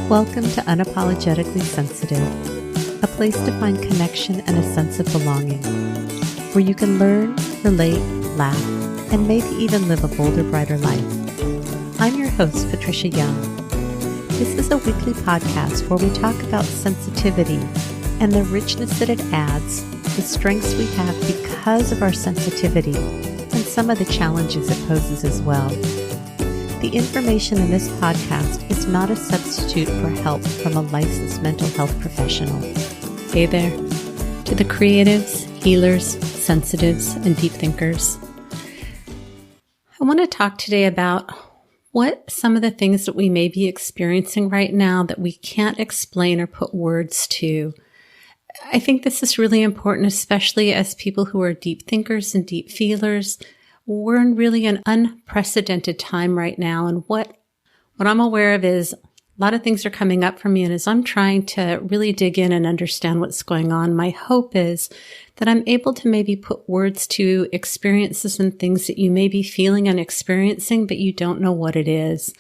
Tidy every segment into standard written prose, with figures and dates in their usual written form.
Welcome to Unapologetically Sensitive, a place to find connection and a sense of belonging, where you can learn, relate, laugh, and maybe even live a bolder, brighter life. I'm your host, Patricia Young. This is a weekly podcast where we talk about sensitivity and the richness that it adds, the strengths we have because of our sensitivity, and some of the challenges it poses as well. The information in this podcast is not a substitute for help from a licensed mental health professional. Hey there, to the creatives, healers, sensitives, and deep thinkers. I want to talk today about what some of the things that we may be experiencing right now that we can't explain or put words to. I think this is really important, especially as people who are deep thinkers and deep feelers. We're in really an unprecedented time right now. And what I'm aware of is a lot of things are coming up for me. And as I'm trying to really dig in and understand what's going on, my hope is that I'm able to maybe put words to experiences and things that you may be feeling and experiencing, but you don't know what it is.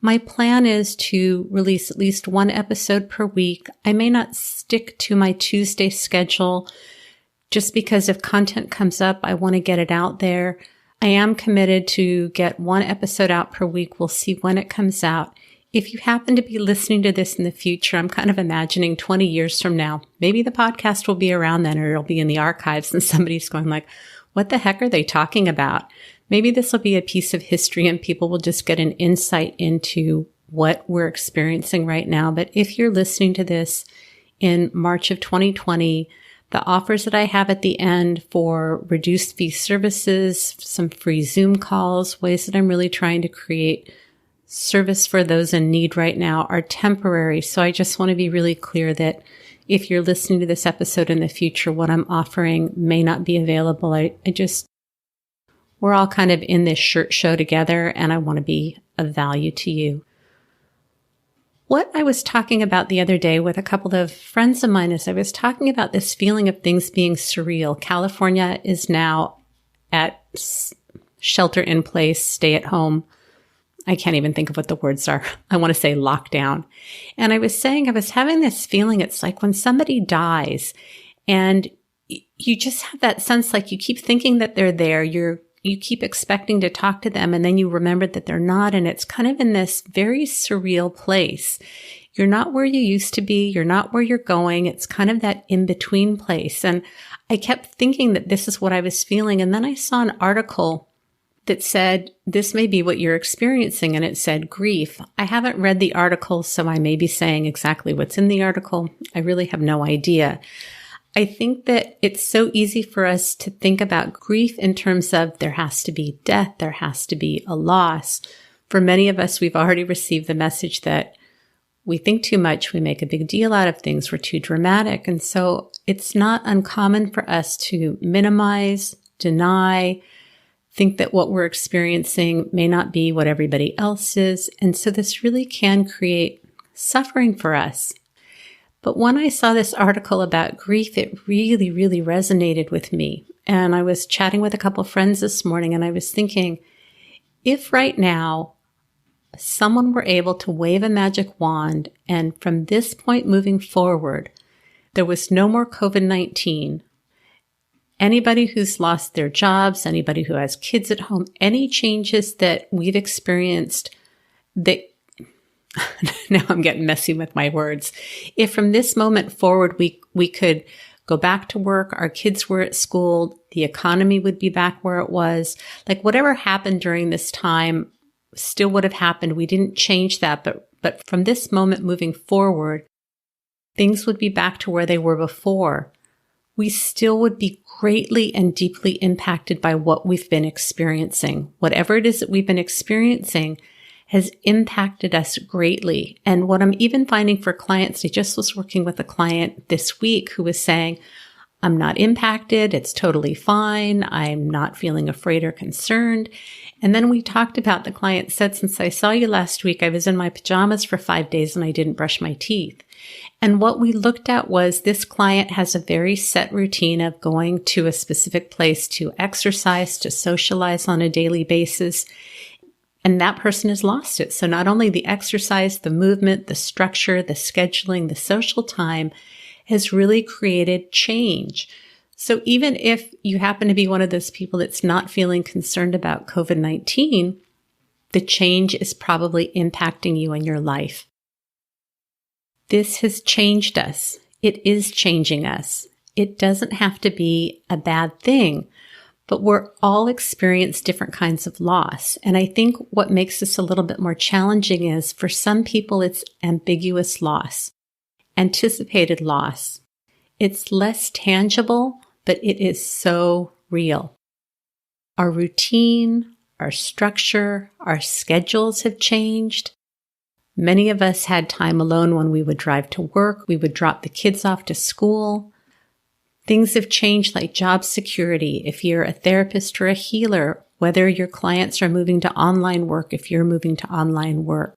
My plan is to release at least one episode per week. I may not stick to my Tuesday schedule just because if content comes up, I want to get it out there. I am committed to get one episode out per week. We'll see when it comes out. If you happen to be listening to this in the future, I'm kind of imagining 20 years from now, maybe the podcast will be around then or it'll be in the archives and somebody's going like, what the heck are they talking about? Maybe this will be a piece of history and people will just get an insight into what we're experiencing right now. But if you're listening to this in March of 2020, the offers that I have at the end for reduced fee services, some free Zoom calls, ways that I'm really trying to create service for those in need right now are temporary. So I just want to be really clear that if you're listening to this episode in the future, what I'm offering may not be available. We're all kind of in this shirt show together and I want to be of value to you. What I was talking about the other day with a couple of friends of mine is I was talking about this feeling of things being surreal. California is now at shelter in place, stay at home. I can't even think of what the words are. I want to say lockdown. And I was saying I was having this feeling. It's like when somebody dies and you just have that sense like you keep thinking that they're there. You keep expecting to talk to them and then you remember that they're not. And it's kind of in this very surreal place. You're not where you used to be. You're not where you're going. It's kind of that in-between place. And I kept thinking that this is what I was feeling. And then I saw an article that said, this may be what you're experiencing. And it said grief. I haven't read the article, so I may be saying exactly what's in the article. I really have no idea. I think that it's so easy for us to think about grief in terms of there has to be death, there has to be a loss. For many of us, we've already received the message that we think too much, we make a big deal out of things, we're too dramatic. And so it's not uncommon for us to minimize, deny, think that what we're experiencing may not be what everybody else is. And so this really can create suffering for us. But when I saw this article about grief, it really, really resonated with me. And I was chatting with a couple of friends this morning and I was thinking, if right now someone were able to wave a magic wand and from this point moving forward, there was no more COVID-19, anybody who's lost their jobs, anybody who has kids at home, any changes that we've experienced that now I'm getting messy with my words. If from this moment forward, we could go back to work, our kids were at school, the economy would be back where it was, like whatever happened during this time still would have happened. We didn't change that. But from this moment moving forward, things would be back to where they were before. We still would be greatly and deeply impacted by what we've been experiencing. Whatever it is that we've been experiencing has impacted us greatly. And what I'm even finding for clients, I just was working with a client this week who was saying, I'm not impacted. It's totally fine. I'm not feeling afraid or concerned. And then we talked about, the client said, since I saw you last week, I was in my pajamas for 5 days and I didn't brush my teeth. And what we looked at was this client has a very set routine of going to a specific place to exercise, to socialize on a daily basis. and that person has lost it. So not only the exercise, the movement, the structure, the scheduling, the social time has really created change. So even if you happen to be one of those people that's not feeling concerned about COVID-19, the change is probably impacting you in your life. This has changed us. It is changing us. It doesn't have to be a bad thing, but we're all experience different kinds of loss. And I think what makes this a little bit more challenging is for some people, it's ambiguous loss, anticipated loss. It's less tangible, but it is so real. Our routine, our structure, our schedules have changed. Many of us had time alone when we would drive to work. We would drop the kids off to school. Things have changed like job security. If you're a therapist or a healer, whether your clients are moving to online work, if you're moving to online work,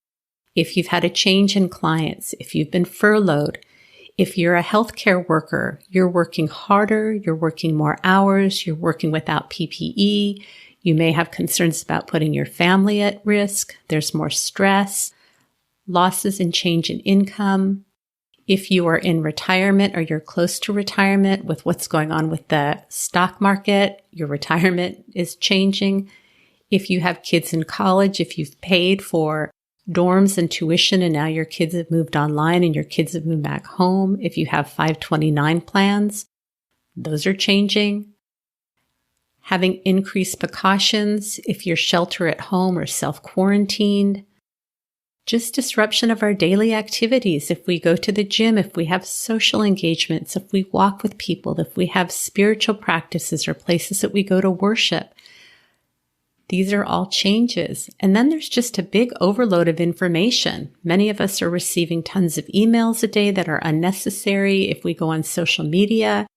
if you've had a change in clients, if you've been furloughed, if you're a healthcare worker, you're working harder, you're working more hours, you're working without PPE. You may have concerns about putting your family at risk. There's more stress, losses and change in income. If you are in retirement or you're close to retirement with what's going on with the stock market, your retirement is changing. If you have kids in college, if you've paid for dorms and tuition and now your kids have moved online and your kids have moved back home, if you have 529 plans, those are changing. Having increased precautions, if you're shelter at home or self-quarantined. Just disruption of our daily activities. If we go to the gym, if we have social engagements, if we walk with people, if we have spiritual practices or places that we go to worship. These are all changes. And then there's just a big overload of information. Many of us are receiving tons of emails a day that are unnecessary. If we go on social media,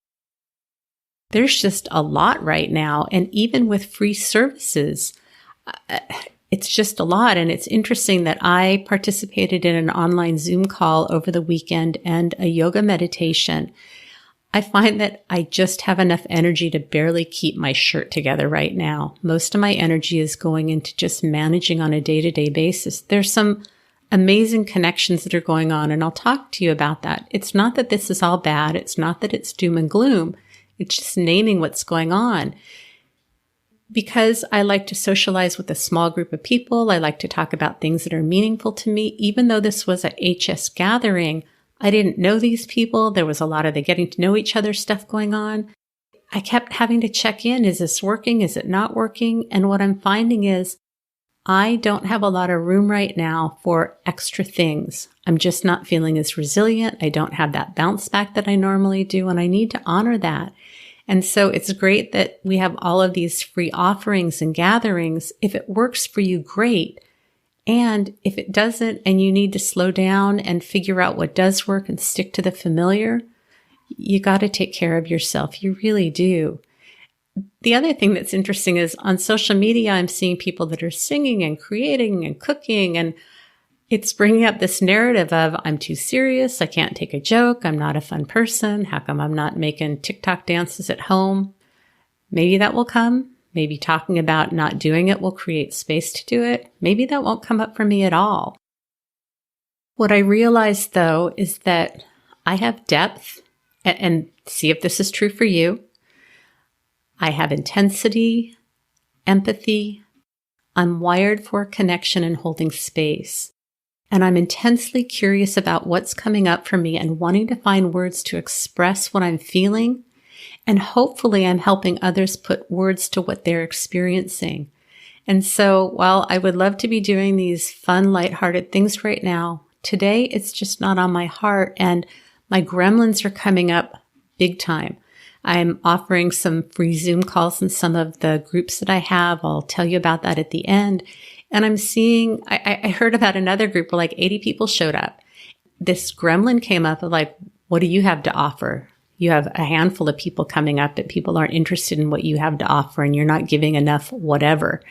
there's just a lot right now. And even with free services, it's just a lot. And it's interesting that I participated in an online Zoom call over the weekend and a yoga meditation. I find that I just have enough energy to barely keep my shirt together right now. Most of my energy is going into just managing on a day-to-day basis. There's some amazing connections that are going on, and I'll talk to you about that. It's not that this is all bad. It's not that it's doom and gloom. It's just naming what's going on. Because I like to socialize with a small group of people, I like to talk about things that are meaningful to me. Even though this was a HS gathering, I didn't know these people. There was a lot of the getting to know each other stuff going on. I kept having to check in. Is this working? Is it not working? And what I'm finding is I don't have a lot of room right now for extra things. I'm just not feeling as resilient. I don't have that bounce back that I normally do, and I need to honor that. And so it's great that we have all of these free offerings and gatherings. If it works for you, great. And if it doesn't, and you need to slow down and figure out what does work and stick to the familiar, you got to take care of yourself. You really do. The other thing that's interesting is on social media, I'm seeing people that are singing and creating and cooking, and it's bringing up this narrative of, I'm too serious, I can't take a joke, I'm not a fun person, how come I'm not making TikTok dances at home? Maybe that will come. Maybe talking about not doing it will create space to do it. Maybe that won't come up for me at all. What I realized, though, is that I have depth, and see if this is true for you. I have intensity, empathy. I'm wired for connection and holding space. And I'm intensely curious about what's coming up for me and wanting to find words to express what I'm feeling. And hopefully I'm helping others put words to what they're experiencing. And so while I would love to be doing these fun, lighthearted things right now, today it's just not on my heart. And my gremlins are coming up big time. I'm offering some free Zoom calls in some of the groups that I have. I'll tell you about that at the end. And I'm seeing, I heard about another group where like 80 people showed up. This gremlin came up of like, what do you have to offer? You have a handful of people coming up, but people aren't interested in what you have to offer and you're not giving enough whatever.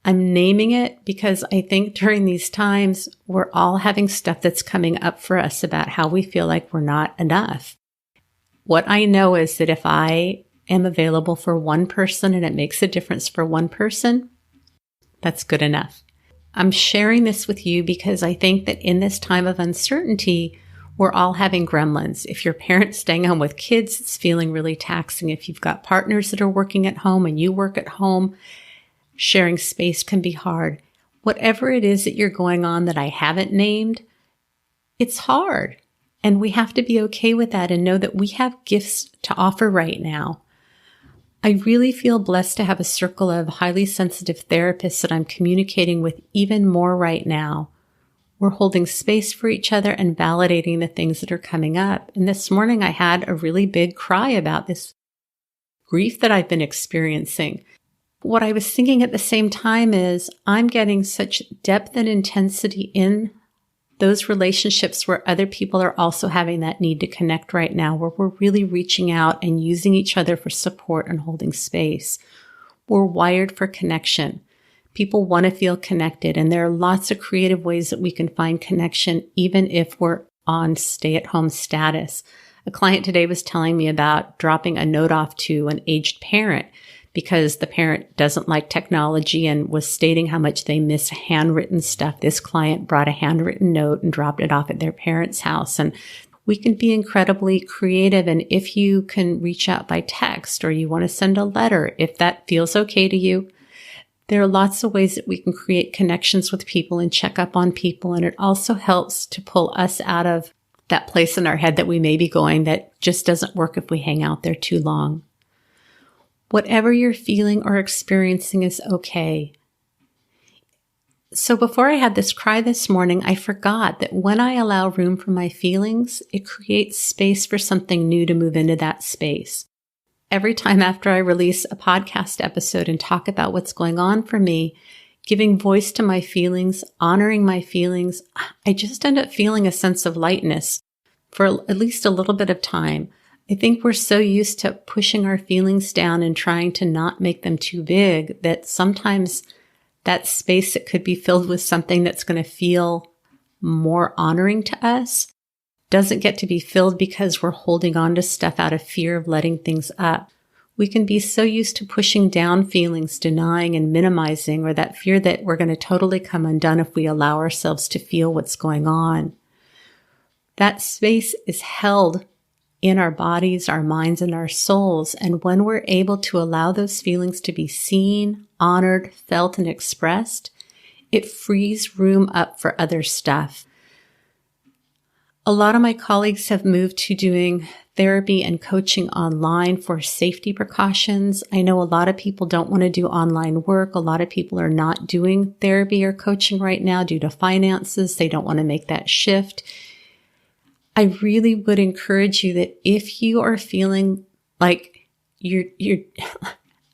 I'm naming it because I think during these times, we're all having stuff that's coming up for us about how we feel like we're not enough. What I know is that if I am available for one person and it makes a difference for one person, That's good enough. I'm sharing this with you because I think that in this time of uncertainty, we're all having gremlins. If you're parents staying home with kids, it's feeling really taxing. If you've got partners that are working at home and you work at home, sharing space can be hard. Whatever it is that you're going on that I haven't named, it's hard. And we have to be okay with that and know that we have gifts to offer right now. I really feel blessed to have a circle of highly sensitive therapists that I'm communicating with even more right now. We're holding space for each other and validating the things that are coming up. And this morning I had a really big cry about this grief that I've been experiencing. What I was thinking at the same time is I'm getting such depth and intensity in those relationships where other people are also having that need to connect right now, where we're really reaching out and using each other for support and holding space. We're wired for connection. People want to feel connected, and there are lots of creative ways that we can find connection, even if we're on stay-at-home status. A client today was telling me about dropping a note off to an aged parent because the parent doesn't like technology and was stating how much they miss handwritten stuff. This client brought a handwritten note and dropped it off at their parents' house. And we can be incredibly creative. And if you can reach out by text or you want to send a letter, if that feels okay to you, there are lots of ways that we can create connections with people and check up on people. And it also helps to pull us out of that place in our head that we may be going that just doesn't work if we hang out there too long. Whatever you're feeling or experiencing is okay. So before I had this cry this morning, I forgot that when I allow room for my feelings, it creates space for something new to move into that space. Every time after I release a podcast episode and talk about what's going on for me, giving voice to my feelings, honoring my feelings, I just end up feeling a sense of lightness for at least a little bit of time. I think we're so used to pushing our feelings down and trying to not make them too big that sometimes that space that could be filled with something that's going to feel more honoring to us doesn't get to be filled because we're holding on to stuff out of fear of letting things up. We can be so used to pushing down feelings, denying and minimizing, or that fear that we're going to totally come undone if we allow ourselves to feel what's going on. That space is held in our bodies, our minds, and our souls. And when we're able to allow those feelings to be seen, honored, felt, and expressed, it frees room up for other stuff. A lot of my colleagues have moved to doing therapy and coaching online for safety precautions. I know a lot of people don't want to do online work. A lot of people are not doing therapy or coaching right now due to finances. They don't want to make that shift. I really would encourage you that if you are feeling like you're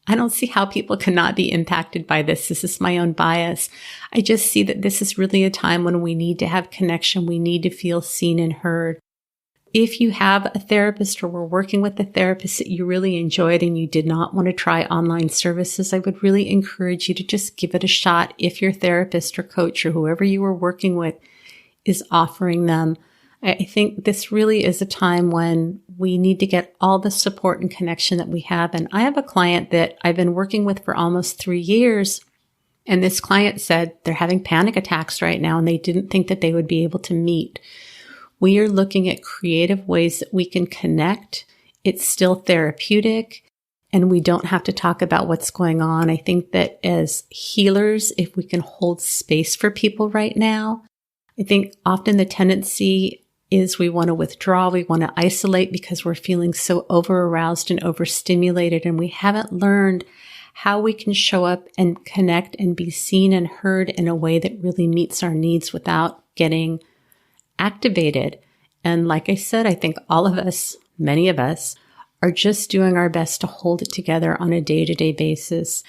I don't see how people cannot be impacted by this. This is my own bias. I just see that this is really a time when we need to have connection. We need to feel seen and heard. If you have a therapist or were working with a therapist that you really enjoyed and you did not want to try online services, I would really encourage you to just give it a shot if your therapist or coach or whoever you were working with is offering them. I think this really is a time when we need to get all the support and connection that we have. And I have a client that I've been working with for almost 3 years. And this client said they're having panic attacks right now and they didn't think that they would be able to meet. We are looking at creative ways that we can connect. It's still therapeutic and we don't have to talk about what's going on. I think that as healers, if we can hold space for people right now, I think often the tendency is we want to withdraw, we want to isolate because we're feeling so over-aroused and overstimulated, and we haven't learned how we can show up and connect and be seen and heard in a way that really meets our needs without getting activated. And like I said, I think all of us, many of us, are just doing our best to hold it together on a day-to-day basis.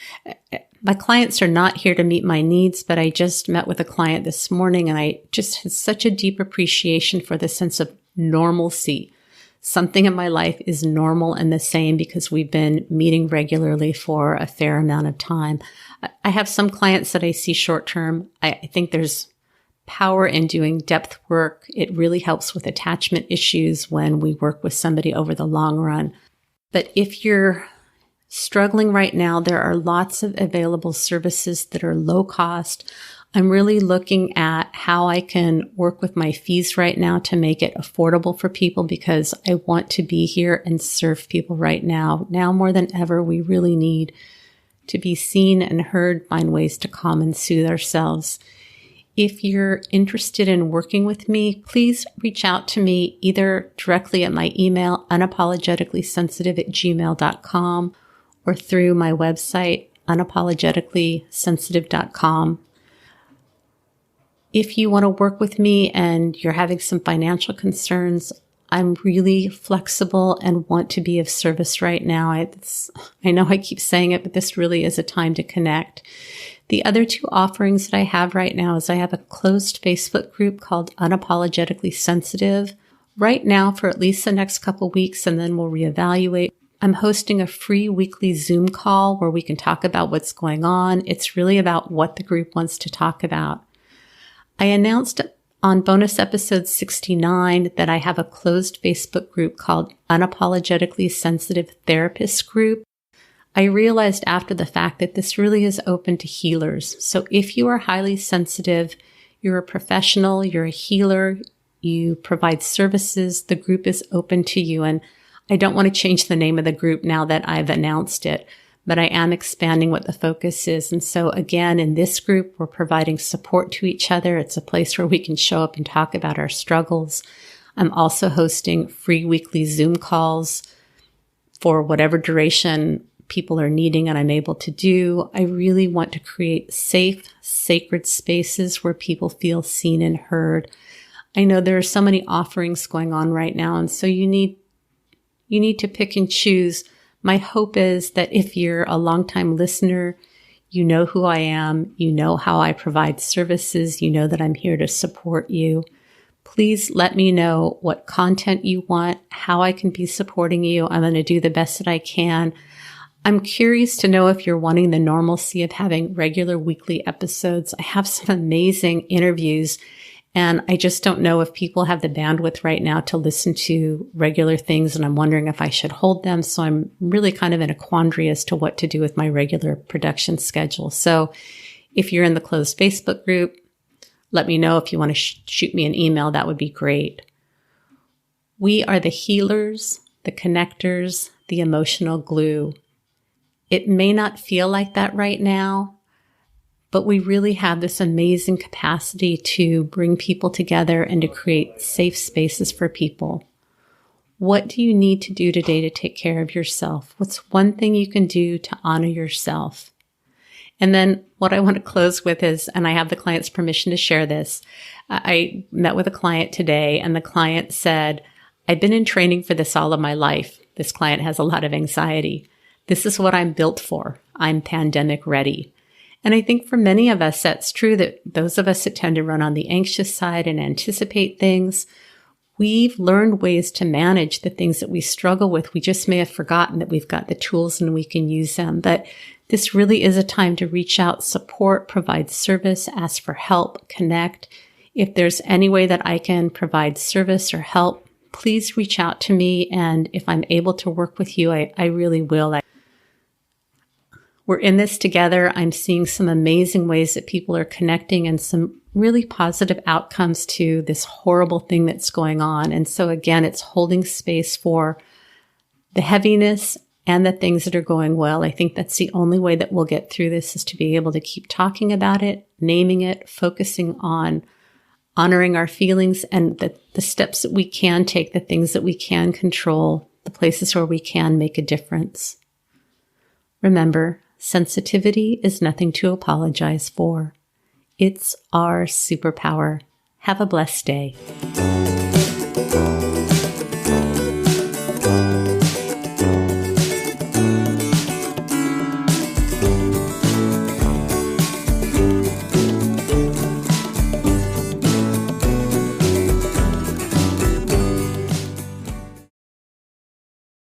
My clients are not here to meet my needs, but I just met with a client this morning and I just had such a deep appreciation for the sense of normalcy. Something in my life is normal and the same because we've been meeting regularly for a fair amount of time. I have some clients that I see short term. I think there's power in doing depth work. It really helps with attachment issues when we work with somebody over the long run. But if you're struggling right now, there are lots of available services that are low cost. I'm really looking at how I can work with my fees right now to make it affordable for people because I want to be here and serve people right now. Now more than ever, we really need to be seen and heard, find ways to calm and soothe ourselves. If you're interested in working with me, please reach out to me either directly at my email, unapologeticallysensitive@gmail.com, or through my website, unapologeticallysensitive.com. If you want to work with me and you're having some financial concerns, I'm really flexible and want to be of service right now. I know I keep saying it, but this really is a time to connect. The other two offerings that I have right now is I have a closed Facebook group called Unapologetically Sensitive. Right now, for at least the next couple weeks, and then we'll reevaluate. I'm hosting a free weekly Zoom call where we can talk about what's going on. It's really about what the group wants to talk about. I announced on bonus episode 69 that I have a closed Facebook group called Unapologetically Sensitive Therapist Group. I realized after the fact that this really is open to healers. So if you are highly sensitive, you're a professional, you're a healer, you provide services, the group is open to you. And I don't want to change the name of the group now that I've announced it, but I am expanding what the focus is. And so again, in this group, we're providing support to each other. It's a place where we can show up and talk about our struggles. I'm also hosting free weekly Zoom calls for whatever duration people are needing and I'm able to do. I really want to create safe, sacred spaces where people feel seen and heard. I know there are so many offerings going on right now, and so you need to pick and choose. My hope is that if you're a longtime listener, you know who I am, you know how I provide services, you know that I'm here to support you. Please let me know what content you want, how I can be supporting you. I'm going to do the best that I can. I'm curious to know if you're wanting the normalcy of having regular weekly episodes. I have some amazing interviews, and I just don't know if people have the bandwidth right now to listen to regular things, and I'm wondering if I should hold them. So I'm really kind of in a quandary as to what to do with my regular production schedule. So if you're in the closed Facebook group, let me know. If you want to shoot me an email, that would be great. We are the healers, the connectors, the emotional glue. It may not feel like that right now, but we really have this amazing capacity to bring people together and to create safe spaces for people. What do you need to do today to take care of yourself? What's one thing you can do to honor yourself? And then what I want to close with is, and I have the client's permission to share this, I met with a client today and the client said, I've been in training for this all of my life. This client has a lot of anxiety. This is what I'm built for. I'm pandemic ready. And I think for many of us, that's true, that those of us that tend to run on the anxious side and anticipate things, we've learned ways to manage the things that we struggle with. We just may have forgotten that we've got the tools and we can use them. But this really is a time to reach out, support, provide service, ask for help, connect. If there's any way that I can provide service or help, please reach out to me. And if I'm able to work with you, I really will. We're in this together. I'm seeing some amazing ways that people are connecting and some really positive outcomes to this horrible thing that's going on. And so again, it's holding space for the heaviness and the things that are going well. I think that's the only way that we'll get through this, is to be able to keep talking about it, naming it, focusing on honoring our feelings and the steps that we can take, the things that we can control, the places where we can make a difference. Remember, sensitivity is nothing to apologize for. It's our superpower. Have a blessed day.